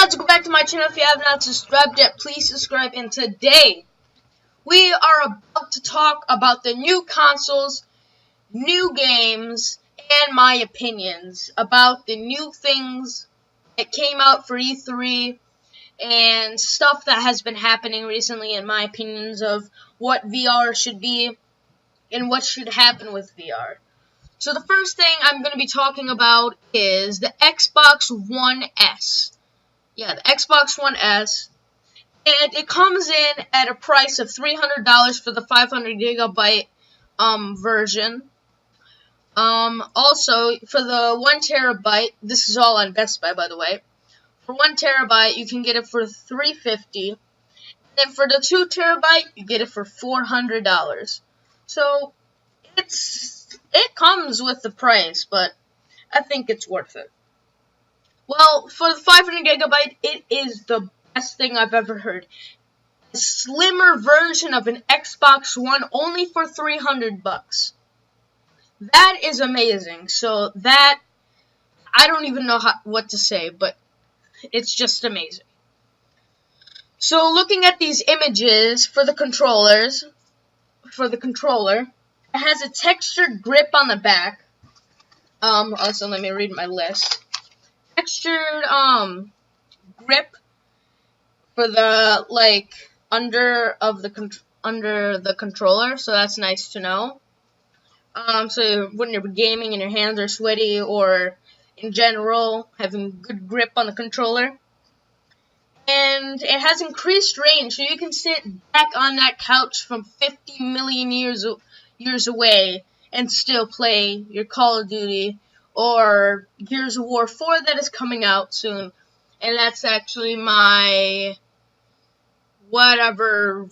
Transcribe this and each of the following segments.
guys, go back to my channel. If you have not subscribed yet, please subscribe. And today, we are about to talk about the new consoles, new games, and my opinions about the new things that came out for E3 and stuff that has been happening recently, and my opinions of what VR should be and what should happen with VR. So the first thing I'm going to be talking about is the Xbox One S. Yeah, the Xbox One S. And it comes in at a price of $300 for the 500 gigabyte version. Also, for the 1 terabyte, this is all on Best Buy, by the way. For 1 terabyte, you can get it for $350. And then for the 2 terabyte, you get it for $400. So, it comes with the price, but I think it's worth it. Well, for the 500 gigabyte, it is the best thing I've ever heard. A slimmer version of an Xbox One, only for $300. That is amazing. So that, I don't even know what to say, but it's just amazing. So looking at these images for the controller, it has a textured grip on the back. Also, let me read my list. Textured grip for the under the controller, so that's nice to know. So when you're gaming and your hands are sweaty, or in general having good grip on the controller. And it has increased range, so you can sit back on that couch from 50 million years away and still play your Call of Duty or Gears of War 4 that is coming out soon. And that's actually my whatever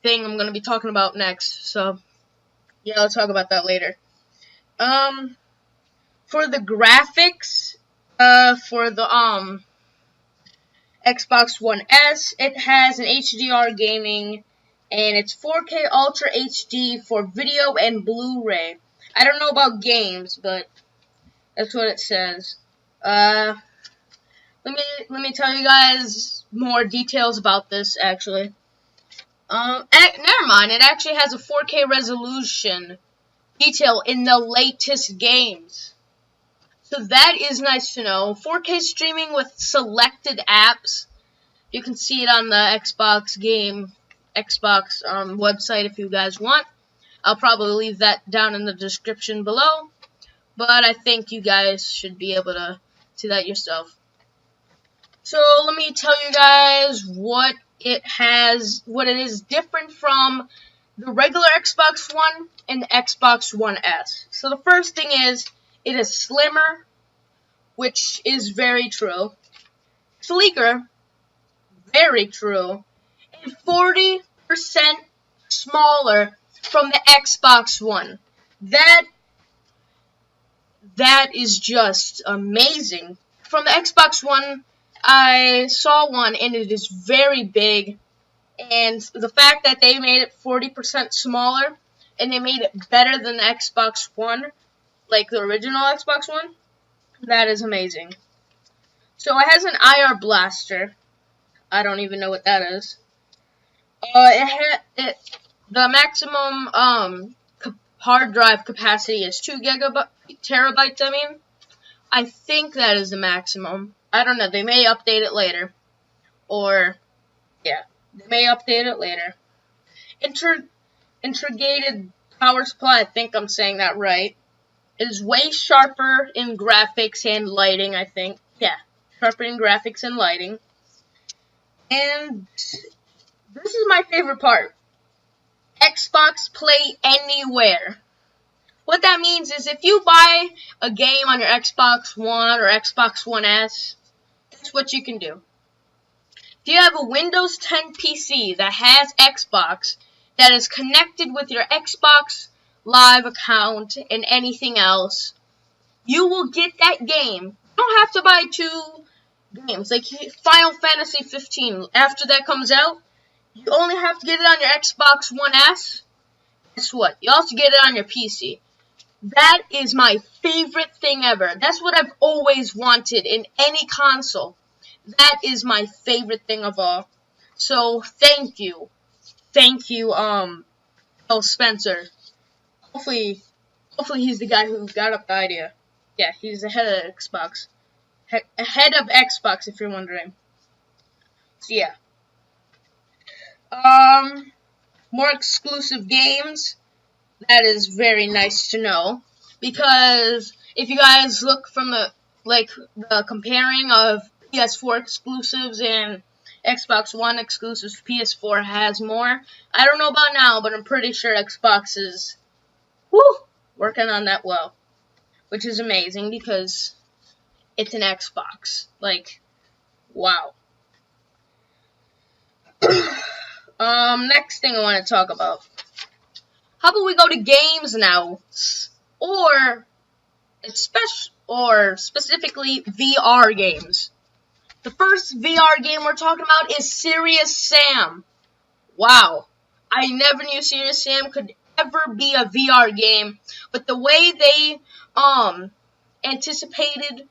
thing I'm going to be talking about next. So, yeah, I'll talk about that later. For the graphics, for the Xbox One S, it has an HDR gaming, and it's 4K Ultra HD for video and Blu-ray. I don't know about games, but that's what it says. Let me tell you guys more details about this, actually. Never mind, it actually has a 4K resolution detail in the latest games. So that is nice to know. 4K streaming with selected apps. You can see it on the Xbox website if you guys want. I'll probably leave that down in the description below. But I think you guys should be able to see that yourself. So let me tell you guys what it is different from the regular Xbox One and the Xbox One S. So the first thing is, it is slimmer, which is very true. Sleeker, very true. And 40% smaller from the Xbox One. That is just amazing. From the Xbox One, I saw one, and it is very big. And the fact that they made it 40% smaller, and they made it better than the Xbox One, like the original Xbox One, that is amazing. So it has an IR blaster. I don't even know what that is. The maximum hard drive capacity is 2 terabytes. I think that is the maximum. I don't know. They may update it later. Or, yeah, they may update it later. Integrated power supply, I think I'm saying that right, is way sharper in graphics and lighting, I think. Yeah, sharper in graphics and lighting. And this is my favorite part. Xbox Play Anywhere. What that means is if you buy a game on your Xbox One or Xbox One S, that's what you can do. If you have a Windows 10 PC that has Xbox, that is connected with your Xbox Live account and anything else, you will get that game. You don't have to buy 2 games. Like Final Fantasy 15, after that comes out, you only have to get it on your Xbox One S. Guess what? You also get it on your PC. That is my favorite thing ever. That's what I've always wanted in any console. That is my favorite thing of all. So thank you, Phil Spencer. Hopefully, he's the guy who got up the idea. Yeah, he's the head of Xbox. Head of Xbox, if you're wondering. So yeah. More exclusive games. That is very nice to know, because if you guys look from the comparing of PS4 exclusives and Xbox One exclusives, PS4 has more. I don't know about now, but I'm pretty sure Xbox is working on that well, which is amazing because it's an Xbox. Like, wow. Next thing I want to talk about. How about we go to games now, or specifically VR games. The first VR game we're talking about is Serious Sam. Wow, I never knew Serious Sam could ever be a VR game, but the way they anticipated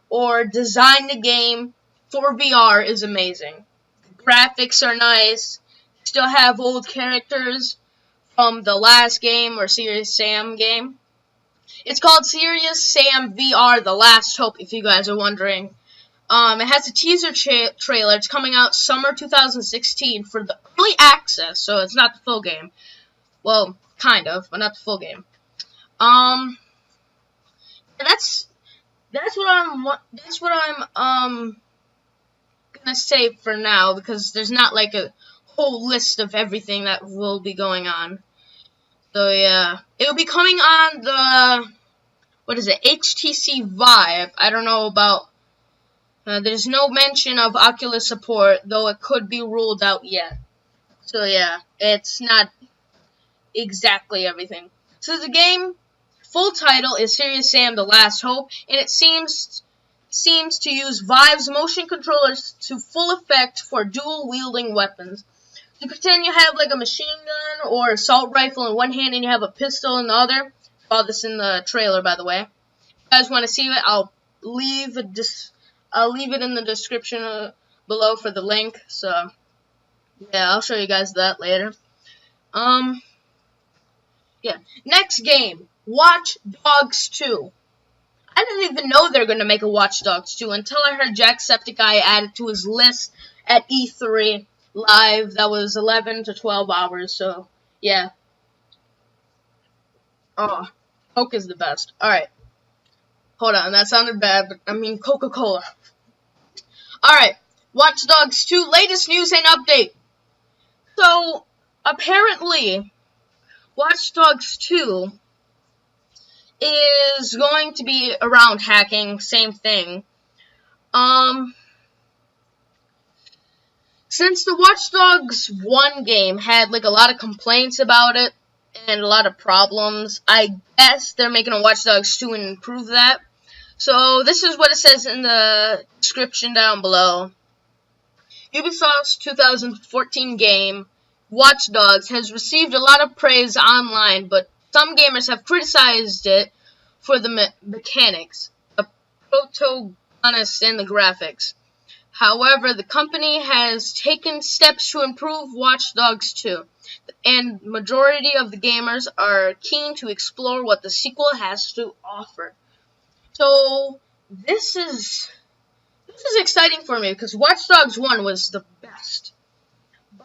or designed the game for VR is amazing. The graphics are nice. Still have old characters from the last game or Serious Sam game. It's called Serious Sam VR: The Last Hope, if you guys are wondering. It has a teaser trailer. It's coming out summer 2016 for the early access, so it's not the full game. Well, kind of, but not the full game. That's what I'm gonna say for now, because there's not like a whole list of everything that will be going on. So yeah, it will be coming on the HTC Vive. I don't know about. There's no mention of Oculus support, though it could be ruled out yet. So yeah, it's not exactly everything. So the game full title is Serious Sam: The Last Hope, and it seems to use Vive's motion controllers to full effect for dual wielding weapons. You pretend you have like a machine gun or assault rifle in one hand and you have a pistol in the other. Saw this in the trailer, by the way. If you guys want to see it, I'll leave it in the description below for the link. So yeah, I'll show you guys that later. Yeah. Next game, Watch Dogs 2. I didn't even know they were going to make a Watch Dogs 2 until I heard Jacksepticeye add it to his list at E3 Live. That was 11 to 12 hours, so yeah. Oh, Coke is the best. Alright. Hold on, that sounded bad, but I mean Coca-Cola. Alright, Watch Dogs 2, latest news and update. So, apparently, Watch Dogs 2 is going to be around hacking, same thing. Since the Watch Dogs 1 game had like a lot of complaints about it and a lot of problems, I guess they're making a Watch Dogs 2 and improve that. So this is what it says in the description down below. Ubisoft's 2014 game, Watch Dogs, has received a lot of praise online, but some gamers have criticized it for the mechanics, the protagonists, and the graphics. However, the company has taken steps to improve Watch Dogs 2, and majority of the gamers are keen to explore what the sequel has to offer. So this is exciting for me because Watch Dogs 1 was the best.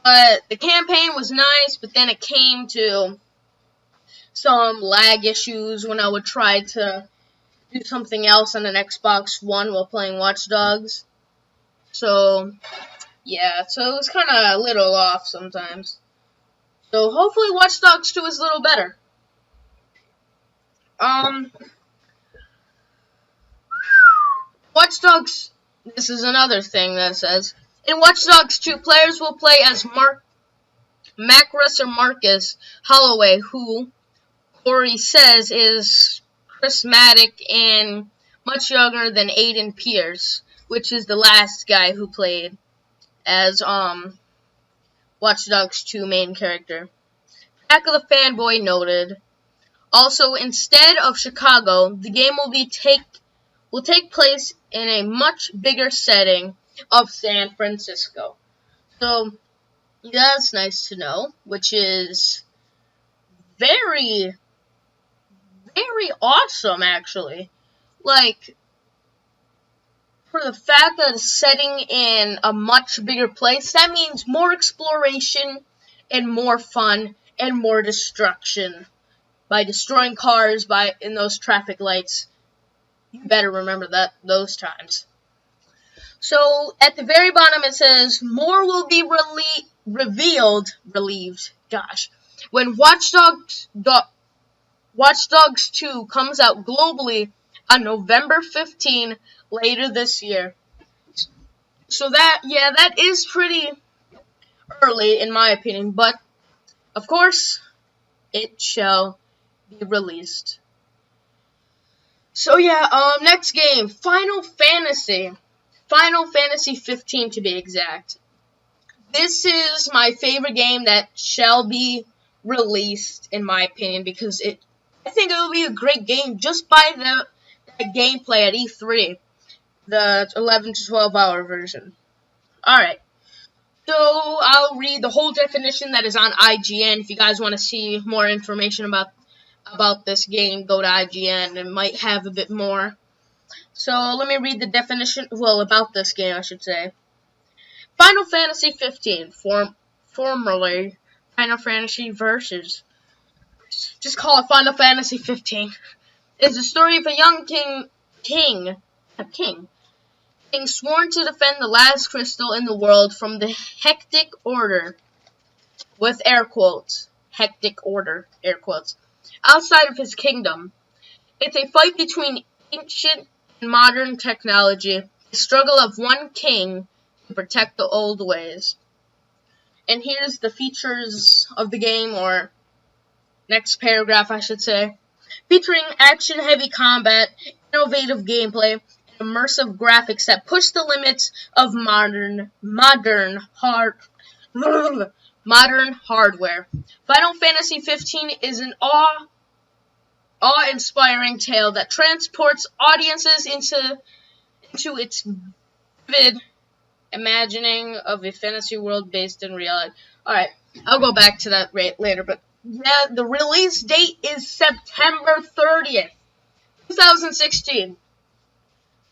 But the campaign was nice, but then it came to some lag issues when I would try to do something else on an Xbox One while playing Watch Dogs. So, yeah, so it was kind of a little off sometimes. So hopefully Watch Dogs 2 is a little better. Watch Dogs, this is another thing that says, in Watch Dogs 2, players will play as Macrus or Marcus Holloway, who Corey says is charismatic and much younger than Aiden Pierce, which is the last guy who played as Watch Dogs 2 main character. Jack of the Fanboy noted. Also, instead of Chicago, the game will take place in a much bigger setting of San Francisco. So that's nice to know, which is very, very awesome, actually. Like, for the fact that it's setting in a much bigger place, that means more exploration and more fun and more destruction. By destroying cars in those traffic lights, you better remember those times. So at the very bottom it says more will be relieved. Gosh, when Watch Dogs 2 comes out globally on November 15 later this year. So that is pretty early in my opinion, but of course it shall be released. So next game, Final Fantasy 15 to be exact. This is my favorite game that shall be released in my opinion because I think it will be a great game just by the gameplay at E3, the 11 to 12 hour version. Alright, so I'll read the whole definition that is on IGN. If you guys want to see more information about this game, go to IGN. It might have a bit more. So let me read the definition, about this game I should say. Final Fantasy 15, formerly Final Fantasy Versus. Just call it Final Fantasy 15. Is the story of a young king sworn to defend the last crystal in the world from the hectic order, with air quotes, hectic order, air quotes, outside of his kingdom. It's a fight between ancient and modern technology, a struggle of one king to protect the old ways. And here's the features of the game, or next paragraph I should say. Featuring action-heavy combat, innovative gameplay, and immersive graphics that push the limits of modern hardware. Final Fantasy 15 is an awe-inspiring tale that transports audiences into its vivid imagining of a fantasy world based in reality. Alright, I'll go back to that later, but yeah, the release date is September 30th, 2016.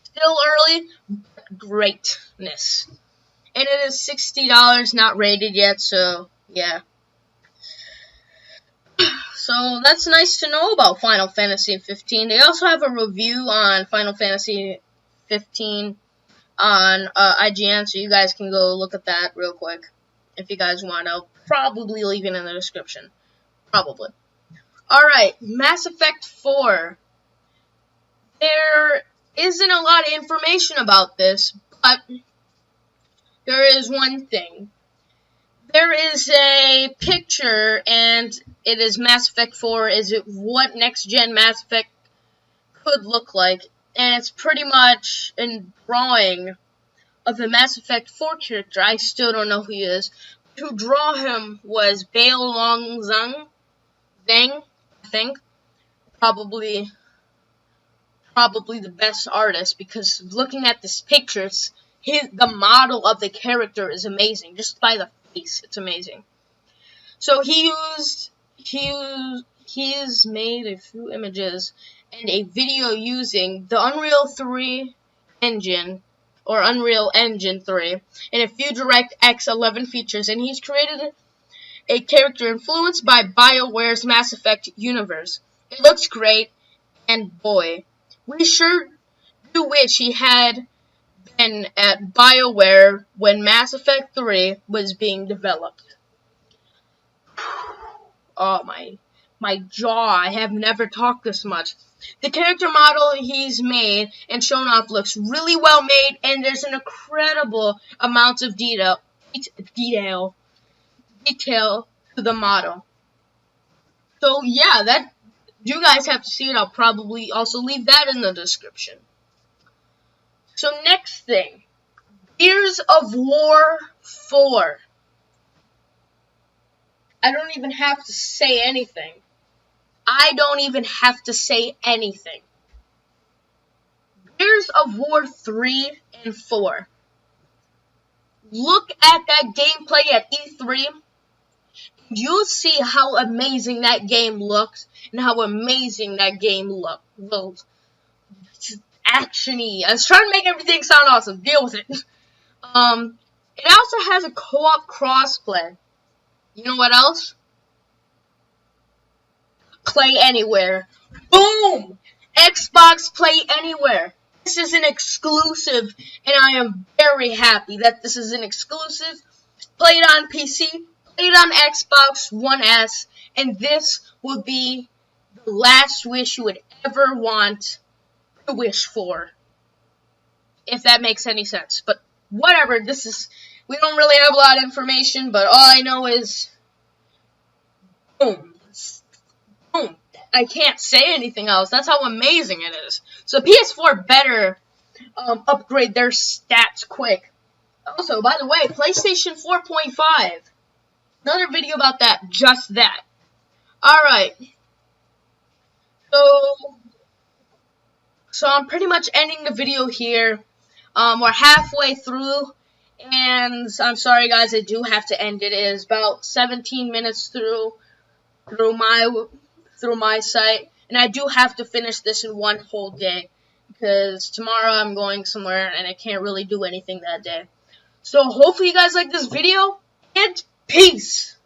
Still early, but greatness. And it is $60, not rated yet, so yeah. So that's nice to know about Final Fantasy 15. They also have a review on Final Fantasy 15 on IGN, so you guys can go look at that real quick if you guys want. I'll probably leave it in the description. Probably. Alright, Mass Effect 4. There isn't a lot of information about this, but there is one thing. There is a picture, and it is Mass Effect 4, is it what next-gen Mass Effect could look like, and it's pretty much a drawing of the Mass Effect 4 character. I still don't know who he is. To draw him was Bail Long Zhang, I think. Probably the best artist, because looking at this picture, the model of the character is amazing. Just by the face, it's amazing. So he has made a few images and a video using the Unreal 3 engine, or Unreal Engine 3, and a few DirectX 11 features, and he's created a character influenced by BioWare's Mass Effect universe. It looks great, and boy, we sure do wish he had been at BioWare when Mass Effect 3 was being developed. Oh, my jaw, I have never talked this much. The character model he's made and shown off looks really well made, and there's an incredible amount of detail to the model. So yeah, that you guys have to see it. I'll probably also leave that in the description. So next thing, Gears of War 4. I don't even have to say anything. Gears of War 3 and 4. look at that gameplay at E3. You'll see how amazing that game looks and how amazing that game looks. Action-y. I was trying to make everything sound awesome. Deal with it. It also has a co-op crossplay. You know what else? Play Anywhere. Boom! Xbox Play Anywhere. This is an exclusive, and I am very happy that this is an exclusive. Play it on PC, play it on Xbox One S, and this will be the last wish you would ever want to wish for. If that makes any sense. But whatever, we don't really have a lot of information, but all I know is, boom. Boom. I can't say anything else. That's how amazing it is. So PS4 better upgrade their stats quick. Also, by the way, PlayStation 4.5. Another video about that. Just that. Alright. So I'm pretty much ending the video here. We're halfway through. And I'm sorry guys, I do have to end it. It is about 17 minutes through my site, and I do have to finish this in one whole day, because tomorrow I'm going somewhere, and I can't really do anything that day. So hopefully you guys like this video, and peace!